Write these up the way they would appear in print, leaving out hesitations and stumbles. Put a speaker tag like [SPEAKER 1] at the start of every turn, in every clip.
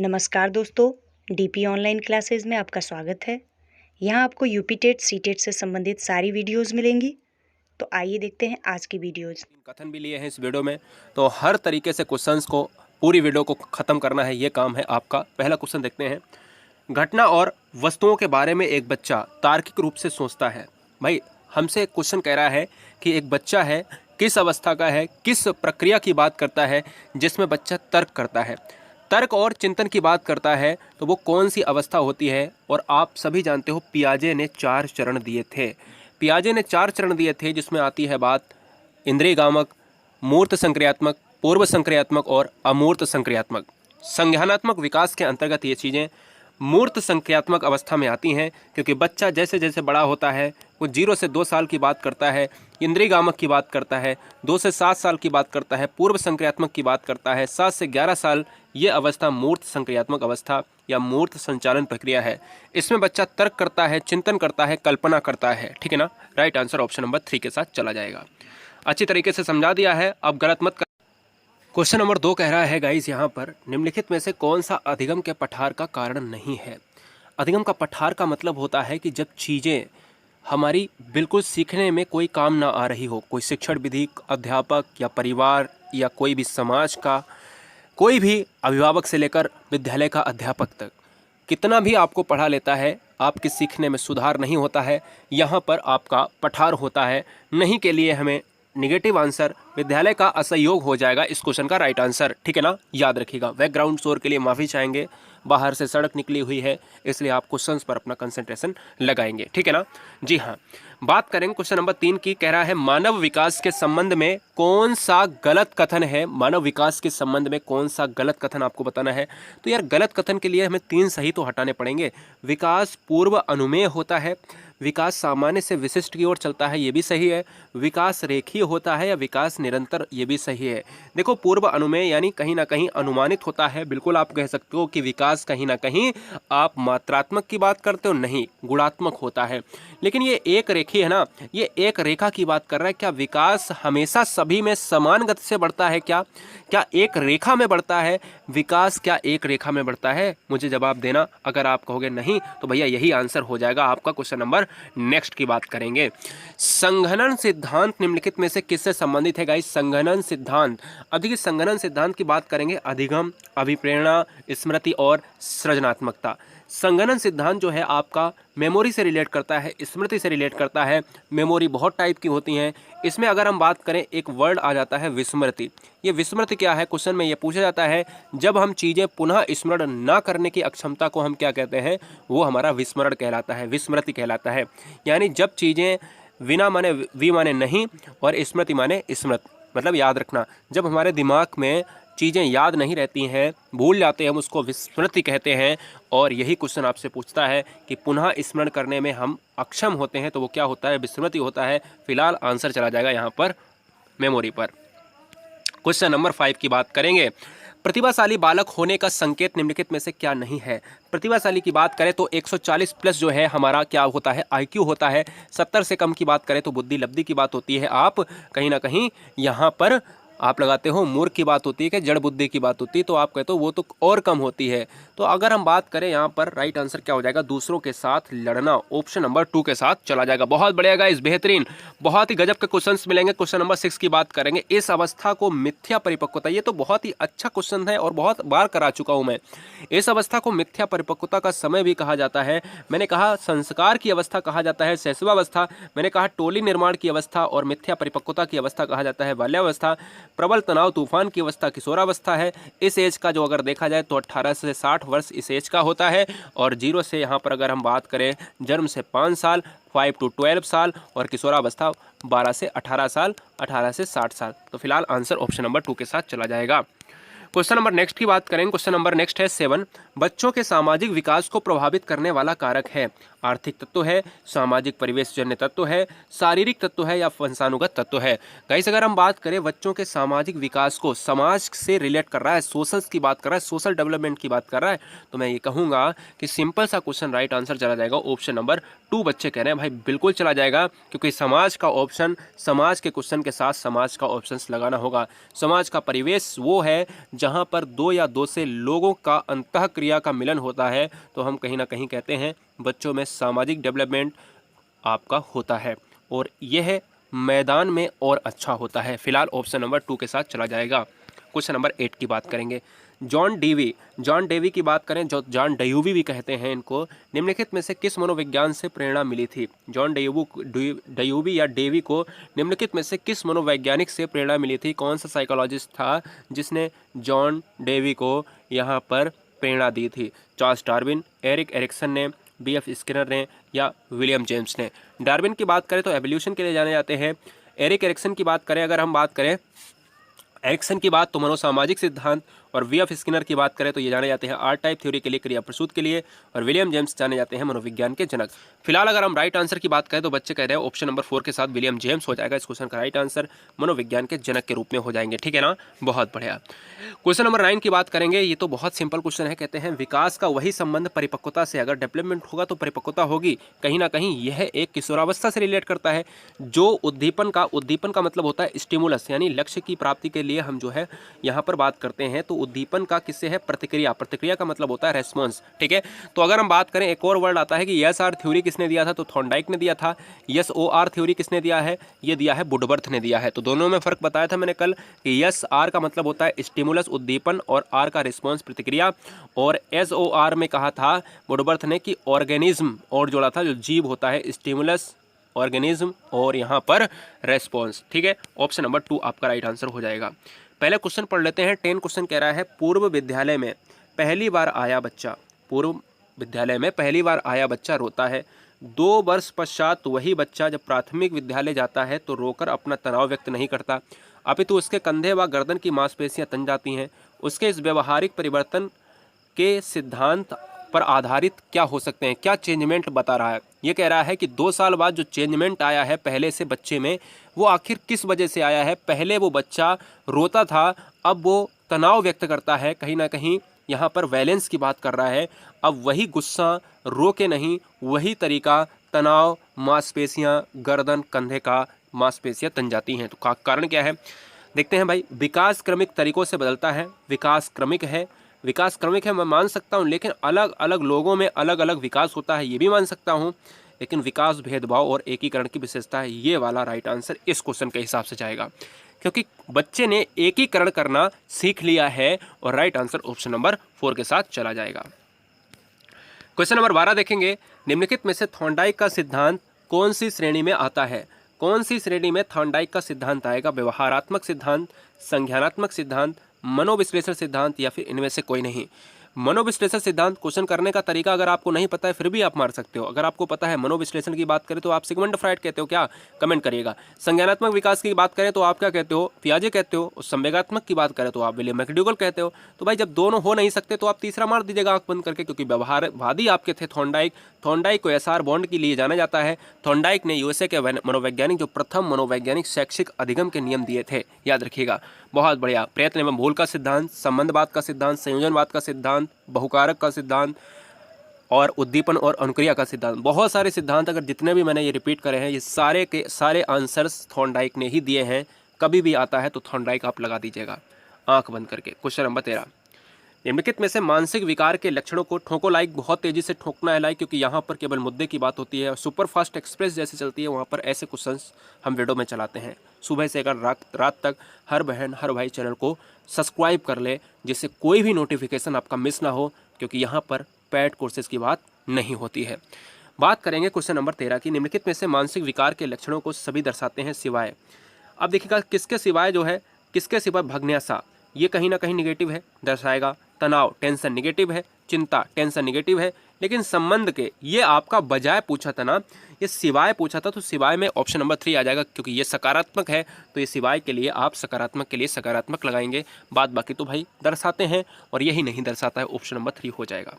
[SPEAKER 1] नमस्कार दोस्तों, DP online classes में आपका स्वागत है। यहाँ आपको यूपी टेट सी टेट से संबंधित सारी वीडियोस मिलेंगी। तो आइए देखते हैं आज की वीडियोस।
[SPEAKER 2] कथन भी लिए हैं इस वीडियो में, तो हर तरीके से क्वेश्चंस को पूरी वीडियो को ख़त्म करना है, ये काम है आपका। पहला क्वेश्चन देखते हैं। घटना और वस्तुओं के बारे में एक बच्चा तार्किक रूप से सोचता है। भाई हमसे एक क्वेश्चन कह रहा है कि एक बच्चा है, किस अवस्था का है, किस प्रक्रिया की बात करता है जिसमें बच्चा तर्क करता है। तर्क और चिंतन की बात करता है तो वो कौन सी अवस्था होती है। और आप सभी जानते हो पियाजे ने 4 चरण दिए थे। पियाजे ने 4 चरण दिए थे जिसमें आती है बात इंद्रिय गामक, मूर्त संक्रियात्मक, पूर्व संक्रियात्मक और अमूर्त संक्रियात्मक। संज्ञानात्मक विकास के अंतर्गत ये चीज़ें मूर्त संक्रियात्मक अवस्था में आती हैं, क्योंकि बच्चा जैसे जैसे बड़ा होता है वो 0 से 2 साल की बात करता है, इंद्रिय गामक की बात करता है, 2 से 7 साल की बात करता है, पूर्व संक्रियात्मक की बात करता है, 7 से 11 साल ये अवस्था मूर्त संक्रियात्मक अवस्था या मूर्त संचालन प्रक्रिया है। इसमें बच्चा तर्क करता है, चिंतन करता है, कल्पना करता है। ठीक है ना। राइट आंसर ऑप्शन नंबर 3 के साथ चला जाएगा। अच्छी तरीके से समझा दिया है, अब गलत मत कर। क्वेश्चन नंबर 2 कह रहा है गाइस यहाँ पर, निम्नलिखित में से कौन सा अधिगम के पठार का कारण नहीं है। अधिगम का पठार का मतलब होता है कि जब चीज़ें हमारी बिल्कुल सीखने में कोई काम ना आ रही हो, कोई शिक्षण विधि, अध्यापक या परिवार या कोई भी समाज का कोई भी अभिभावक से लेकर विद्यालय का अध्यापक तक कितना भी आपको पढ़ा लेता है, आपके सीखने में सुधार नहीं होता है। यहाँ पर आपका पठार होता है। नहीं के लिए हमें निगेटिव आंसर विद्यालय का असहयोग हो जाएगा इस क्वेश्चन का राइट आंसर। ठीक है ना, याद रखिएगा। बैकग्राउंड शोर के लिए माफ़ी चाहेंगे, बाहर से सड़क निकली हुई है इसलिए आप क्वेश्चंस पर अपना कंसंट्रेशन लगाएंगे। ठीक है ना। जी हाँ, बात करेंगे क्वेश्चन नंबर 3 की। कह रहा है मानव विकास के संबंध में कौन सा गलत कथन है। मानव विकास के संबंध में कौन सा गलत कथन आपको बताना है। तो यार गलत कथन के लिए हमें 3 सही तो हटाने पड़ेंगे। विकास पूर्व अनुमेय होता है, विकास सामान्य से विशिष्ट की ओर चलता है, ये भी सही है। विकास रेखीय होता है या विकास निरंतर, ये भी सही है। देखो पूर्व अनुमेय यानी कहीं ना कहीं अनुमानित होता है। बिल्कुल आप कह सकते हो कि विकास कहीं ना कहीं आप मात्रात्मक की बात करते हो, नहीं गुणात्मक होता है। लेकिन ये एक रेखीय है ना, ये एक रेखा की बात कर रहा है। क्या विकास हमेशा सभी में समान गति से बढ़ता है? क्या क्या एक रेखा में बढ़ता है विकास? क्या एक रेखा में बढ़ता है? मुझे जवाब देना। अगर आप कहोगे नहीं तो भैया यही आंसर हो जाएगा आपका। क्वेश्चन नंबर नेक्स्ट की बात करेंगे। संघनन सिद्धांत निम्नलिखित में से किससे संबंधित है गाइस? संघनन सिद्धांत। अधिक संघनन सिद्धांत की बात करेंगे अधिगम, अभिप्रेरणा, स्मृति और सृजनात्मकता। संघनन सिद्धांत जो है आपका मेमोरी से रिलेट करता है, स्मृति से रिलेट करता है। मेमोरी बहुत टाइप की होती हैं। इसमें अगर हम बात करें एक वर्ड आ जाता है विस्मृति। ये विस्मृति क्या है? क्वेश्चन में ये पूछा जाता है जब हम चीज़ें पुनः स्मरण ना करने की अक्षमता को हम क्या कहते हैं? वो हमारा विस्मरण कहलाता है, विस्मृति कहलाता है। यानी जब चीज़ें विना माने वी माने नहीं और स्मृति माने स्मृत, मतलब याद रखना। जब हमारे दिमाग में चीज़ें याद नहीं रहती हैं, भूल जाते हैं, हम उसको विस्मृति कहते हैं। और यही क्वेश्चन आपसे पूछता है कि पुनः स्मरण करने में हम अक्षम होते हैं तो वो क्या होता है? विस्मृति होता है। फिलहाल आंसर चला जाएगा यहाँ पर मेमोरी पर। क्वेश्चन नंबर 5 की बात करेंगे। प्रतिभाशाली बालक होने का संकेत निम्नलिखित में से क्या नहीं है? प्रतिभाशाली की बात करें तो 140 प्लस जो है हमारा क्या होता है? आईक्यू होता है। 70 से कम की बात करें तो बुद्धि लब्धि की बात होती है। आप कहीं ना कहीं यहाँ पर आप लगाते हो मूर्ख की बात होती है कि जड़ बुद्धि की बात होती है, तो आप कहते हो वो तो और कम होती है। तो अगर हम बात करें यहाँ पर राइट आंसर क्या हो जाएगा? दूसरों के साथ लड़ना, ऑप्शन नंबर 2 के साथ चला जाएगा। बहुत बढ़िया गाइस, बेहतरीन, बहुत ही गजब के क्वेश्चंस मिलेंगे। क्वेश्चन नंबर 6 की बात करेंगे। इस अवस्था को मिथ्या परिपक्वता, ये तो बहुत ही अच्छा क्वेश्चन है और बहुत बार करा चुका हूं मैं। इस अवस्था को मिथ्या परिपक्वता का समय भी कहा जाता है। मैंने कहा संस्कार की अवस्था कहा जाता है शैशवावस्था, मैंने कहा टोली निर्माण की अवस्था, और मिथ्या परिपक्वता की अवस्था कहा जाता है बाल्यावस्था। प्रबल तनाव तूफान की अवस्था किशोरावस्था है। इस एज का जो अगर देखा जाए तो 18 से 60 वर्ष इस एज का होता है। और 0 से यहाँ पर अगर हम बात करें जन्म से 5 साल, 5 to 12 साल, और किशोरावस्था 12 से 18 साल, 18 से 60 साल। तो फिलहाल आंसर ऑप्शन नंबर 2 के साथ चला जाएगा। क्वेश्चन नंबर नेक्स्ट की बात करें। क्वेश्चन नंबर नेक्स्ट है 7। बच्चों के सामाजिक विकास को प्रभावित करने वाला कारक है। आर्थिक तत्व है, सामाजिक परिवेश जन्य तत्व है, शारीरिक तत्व है या वंशानुगत तत्व है। गाइस अगर हम बात करें बच्चों के सामाजिक विकास को, समाज से रिलेट कर रहा है, सोशल्स की बात कर रहा है, सोशल डेवलपमेंट की बात कर रहा है, तो मैं ये कहूँगा कि सिंपल सा क्वेश्चन राइट आंसर चला जाएगा ऑप्शन नंबर 2। बच्चे कह रहे हैं भाई बिल्कुल चला जाएगा, क्योंकि समाज का ऑप्शन, समाज के क्वेश्चन के साथ समाज का ऑप्शन लगाना होगा। समाज का परिवेश वो है जहाँ पर दो या दो से लोगों का अंतःक्रिया का मिलन होता है तो हम कहीं ना कहीं कहते हैं बच्चों में सामाजिक डेवलपमेंट आपका होता है और यह मैदान में और अच्छा होता है। फिलहाल ऑप्शन नंबर 2 के साथ चला जाएगा। क्वेश्चन नंबर 8 की बात करेंगे। जॉन डेवी की बात करें, जो जॉन डयूवी भी कहते हैं इनको, निम्नलिखित में से किस मनोविज्ञान से प्रेरणा मिली थी? जॉन डयूवी या डेवी को निम्नलिखित में से किस मनोवैज्ञानिक से प्रेरणा मिली थी? कौन सा साइकोलॉजिस्ट था जिसने जॉन डेवी को यहाँ पर प्रेरणा दी थी? चार्ल्स डार्विन, एरिक एरिक्सन ने, बीएफ स्किनर ने या विलियम जेम्स ने? डार्विन की बात करें तो एवोल्यूशन के लिए जाने जाते हैं। एरिक एरिक्सन की बात करें, अगर हम बात करें एरिक्सन की बात तो मनोसामाजिक सिद्धांत, और वीएफ स्किनर की बात करें तो ये जाने जाते हैं आर टाइप थ्योरी के लिए, क्रिया प्रसूत के लिए, और विलियम जेम्स जाने जाते हैं मनोविज्ञान के जनक। फिलहाल अगर हम राइट आंसर की बात करें तो बच्चे कह रहे हैं ऑप्शन नंबर 4 के साथ विलियम जेम्स हो जाएगा इस क्वेश्चन का राइट आंसर, मनोविज्ञान के जनक के रूप में हो जाएंगे। ठीक है ना, बहुत बढ़िया। क्वेश्चन नंबर 9 की बात करेंगे। ये तो बहुत सिंपल क्वेश्चन है। कहते हैं विकास का वही संबंध परिपक्वता से, अगर डेवलपमेंट होगा तो परिपक्वता होगी। कहीं ना कहीं यह एक किशोरावस्था से रिलेट करता है। जो उद्दीपन का मतलब होता है स्टिमुलस, यानी लक्ष्य की प्राप्ति के लिए हम जो है यहाँ पर बात करते हैं तो उद्दीपन का किससे है? प्रतिक्रिया का मतलब होता है रेस्पॉन्स। ठीक है, तो अगर हम बात करें एक और वर्ड आता है कि यस आर थ्योरी किसने दिया था? तो थॉर्नडाइक ने दिया था। यस ओ आर थ्योरी किसने दिया है? ये दिया है वुडवर्थ ने दिया है। तो दोनों में फर्क बताया था मैंने कल कि यस आर का मतलब होता है स्टिमुलस उद्दीपन और आर का रिस्पॉन्स प्रतिक्रिया, और एस ओ आर में कहा था वुडवर्थ ने कि ऑर्गेनिज्म और जोड़ा था, जो जीव होता है, स्टिमुलस ऑर्गेनिज्म और यहाँ पर रेस्पॉन्स। ठीक है, ऑप्शन नंबर 2 आपका राइट आंसर हो जाएगा। पहले क्वेश्चन पढ़ लेते हैं। 10 क्वेश्चन कह रहा है पूर्व विद्यालय में पहली बार आया बच्चा, पूर्व विद्यालय में पहली बार आया बच्चा रोता है। 2 वर्ष पश्चात वही बच्चा जब प्राथमिक विद्यालय जाता है तो रोकर अपना तनाव व्यक्त नहीं करता, अपितु उसके कंधे व गर्दन की मांसपेशियां तन जाती हैं। उसके इस व्यवहारिक परिवर्तन के सिद्धांत पर आधारित क्या हो सकते हैं? क्या चेंजमेंट बता रहा है? ये कह रहा है कि 2 साल बाद जो चेंजमेंट आया है पहले से बच्चे में, वो आखिर किस वजह से आया है? पहले वो बच्चा रोता था, अब वो तनाव व्यक्त करता है। कहीं ना कहीं यहाँ पर वैलेंस की बात कर रहा है। अब वही गुस्सा, रो के नहीं, वही तरीका, तनाव, मांसपेशियाँ, गर्दन, कंधे का मांसपेशियाँ तन जाती हैं। तो कारण क्या है? देखते हैं भाई। विकास क्रमिक तरीकों से बदलता है। विकास क्रमिक है मैं मान सकता हूँ, लेकिन अलग अलग लोगों में अलग अलग विकास होता है, ये भी मान सकता हूँ। लेकिन विकास भेदभाव और एकीकरण की विशेषता है। ये वाला राइट आंसर इस क्वेश्चन के हिसाब से जाएगा, क्योंकि बच्चे ने एकीकरण करना सीख लिया है, और राइट आंसर ऑप्शन नंबर 4 के साथ चला जाएगा। क्वेश्चन नंबर 12 देखेंगे। निम्नलिखित में से थॉर्नडाइक का सिद्धांत कौन सी श्रेणी में आता है? कौन सी श्रेणी में थॉर्नडाइक का सिद्धांत आएगा? व्यवहारात्मक सिद्धांत, संज्ञानात्मक सिद्धांत, मनोविश्लेषण सिद्धांत, या फिर इनमें से कोई नहीं? मनोविश्लेषण सिद्धांत, क्वेश्चन करने का तरीका अगर आपको नहीं पता है फिर भी आप मार सकते हो। अगर आपको पता है मनोविश्लेषण की बात करें तो आप सिगमंड फ्राइड कहते हो क्या? कमेंट करिएगा। संज्ञानात्मक विकास की बात करें तो आप क्या कहते हो? पियाजे कहते हो। और संवेगात्मक की बात करें तो आप विलियम मैकडूगल कहते हो। तो भाई जब दोनों हो नहीं सकते तो आप तीसरा मार दीजिएगा आंख बंद करके, क्योंकि व्यवहारवादी आपके थे थॉर्नडाइक। थॉर्नडाइक को एसआर बॉन्ड के लिए जाना जाता है। थॉर्नडाइक ने यूएसए के मनोवैज्ञानिक, जो प्रथम मनोवैज्ञानिक शैक्षिक अधिगम के नियम दिए थे, याद रखिएगा। बहुत बढ़िया। प्रयत्न एवं भूल का सिद्धांत, संबंधवाद का सिद्धांत, संयोजनवाद का सिद्धांत, बहुकारक का सिद्धांत, और उद्दीपन और अनुक्रिया का सिद्धांत। बहुत सारे सिद्धांत, अगर जितने भी मैंने ये रिपीट करे हैं, ये सारे के सारे आंसर्स थॉर्नडाइक ने ही दिए हैं। कभी भी आता है तो थॉर्नडाइक आप लगा दीजिएगा आंख बंद करके। Question number 13। निम्नलिखित में से मानसिक विकार के लक्षणों को ठोको लाइक, बहुत तेजी से ठोकना है लाइक, क्योंकि यहाँ पर केवल मुद्दे की बात होती है। सुपर फास्ट एक्सप्रेस जैसे चलती है, वहाँ पर ऐसे क्वेश्चंस हम वीडियो में चलाते हैं। सुबह से अगर रात तक हर बहन हर भाई चैनल को सब्सक्राइब कर ले, जिससे कोई भी नोटिफिकेशन आपका मिस ना हो, क्योंकि यहाँ पर पेड कोर्सेज की बात नहीं होती है। बात करेंगे क्वेश्चन नंबर 13 की। निम्नलिखित में से मानसिक विकार के लक्षणों को सभी दर्शाते हैं सिवाय। अब देखिएगा किसके सिवाय जो है, किसके सिवाय भग्न्यासा, ये कहीं ना कहीं निगेटिव है, दर्शाएगा। तनाव, टेंशन निगेटिव है। चिंता, टेंशन निगेटिव है। लेकिन संबंध के, ये आपका बजाय पूछा था ना, ये सिवाय पूछा था, तो सिवाय में ऑप्शन नंबर 3 आ जाएगा, क्योंकि ये सकारात्मक है। तो ये सिवाय के लिए आप सकारात्मक के लिए सकारात्मक लगाएंगे। बाद बाकी तो भाई दर्शाते हैं, और यही नहीं दर्शाता है, ऑप्शन नंबर 3 हो जाएगा।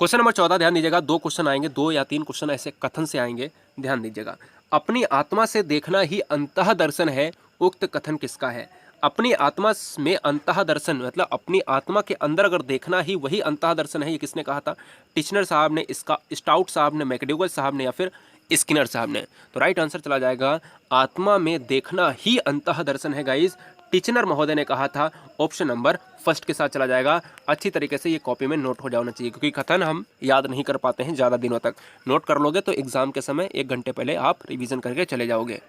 [SPEAKER 2] क्वेश्चन नंबर 14 ध्यान दीजिएगा। 2 क्वेश्चन आएंगे, 2 या 3 क्वेश्चन ऐसे कथन से आएंगे, ध्यान दीजिएगा। अपनी आत्मा से देखना ही अंतः दर्शन है, उक्त कथन किसका है? अपनी आत्मा में अंतः दर्शन मतलब अपनी आत्मा के अंदर अगर देखना ही वही अंतः दर्शन है, ये किसने कहा था? टिचनर साहब ने, इसका स्टाउट साहब ने, मैकडूगल साहब ने, या फिर स्किनर साहब ने? तो राइट आंसर चला जाएगा आत्मा में देखना ही अंतः दर्शन है गाइस, टिचनर महोदय ने कहा था। ऑप्शन नंबर फर्स्ट के साथ चला जाएगा। अच्छी तरीके से ये कॉपी में नोट हो जाना चाहिए, क्योंकि कथन हम याद नहीं कर पाते हैं ज़्यादा दिनों तक। नोट कर लोगे तो एग्जाम के समय 1 घंटे पहले आप रिवीजन करके चले जाओगे।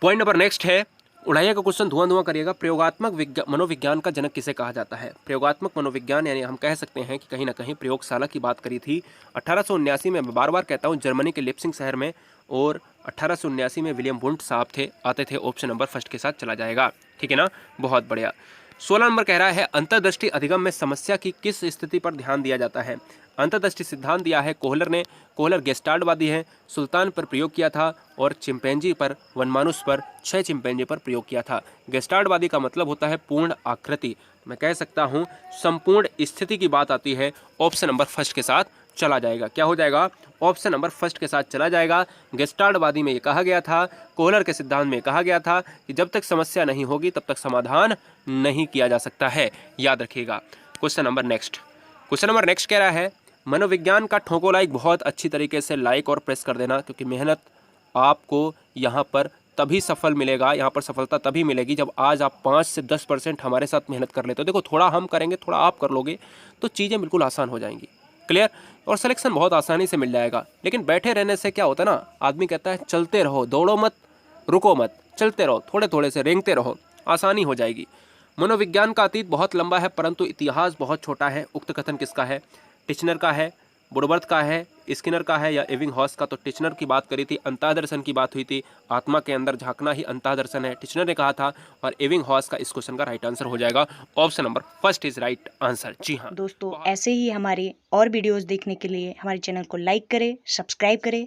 [SPEAKER 2] पॉइंट नंबर नेक्स्ट है, उड़ाइया का क्वेश्चन धुआं धुआं करिएगा। प्रयोगात्मक मनोविज्ञान का जनक किसे कहा जाता है? प्रयोगात्मक मनोविज्ञान यानी हम कह सकते हैं कि कहीं ना कहीं प्रयोगशाला की बात करी थी 1879 में। मैं बार बार कहता हूँ, जर्मनी के लिप्सिंग शहर में, और 1879 में विलियम वुंट साहब थे, आते थे। ऑप्शन नंबर फर्स्ट के साथ चला जाएगा। ठीक है ना, बहुत बढ़िया। 16 नंबर कह रहा है, अंतर्दृष्टि अधिगम में समस्या की किस स्थिति पर ध्यान दिया जाता है? अंतर्दृष्टि सिद्धांत दिया है कोहलर ने। कोहलर गेस्टाल्टवादी है। सुल्तान पर प्रयोग किया था, और चिंपैंजी पर, वनमानुष पर, 6 चिंपैंजी पर प्रयोग किया था। गेस्टाल्टवादी का मतलब होता है पूर्ण आकृति। मैं कह सकता हूँ संपूर्ण स्थिति की बात आती है। ऑप्शन नंबर फर्स्ट के साथ चला जाएगा। क्या हो जाएगा? ऑप्शन नंबर फर्स्ट के साथ चला जाएगा। गेस्टाल्टवादी में ये कहा गया था, कोहलर के सिद्धांत में कहा गया था कि जब तक समस्या नहीं होगी तब तक समाधान नहीं किया जा सकता है। याद रखिएगा। क्वेश्चन नंबर नेक्स्ट कह रहा है, मनोविज्ञान का ठोको लाइक बहुत अच्छी तरीके से लाइक और प्रेस कर देना, क्योंकि मेहनत आपको यहाँ पर तभी सफल मिलेगा, यहाँ पर सफलता तभी मिलेगी जब आज आप 5 से 10% हमारे साथ मेहनत कर लेते हो। देखो, थोड़ा हम करेंगे, थोड़ा आप कर लोगे तो चीज़ें बिल्कुल आसान हो जाएंगी। क्लियर? और सिलेक्शन बहुत आसानी से मिल जाएगा। लेकिन बैठे रहने से क्या होता है ना, आदमी कहता है चलते रहो, दौड़ो मत, रुको मत, चलते रहो, थोड़े थोड़े से रेंगते रहो, आसानी हो जाएगी। मनोविज्ञान का अतीत बहुत लंबा है परंतु इतिहास बहुत छोटा है। उक्त कथन किसका है? टिचनर का है, वुडवर्थ का है, स्किनर का है, या एबिंगहॉस का? तो टिचनर की बात करी थी, अंतःदर्शन की बात हुई थी, आत्मा के अंदर झांकना ही अंतःदर्शन है, टिचनर ने कहा था। और एबिंगहॉस का इस क्वेश्चन का राइट आंसर हो जाएगा। Option number first is right answer. जी हाँ
[SPEAKER 1] दोस्तों, ऐसे ही हमारे और वीडियोस देखने के लिए हमारे चैनल को लाइक करें, सब्सक्राइब करें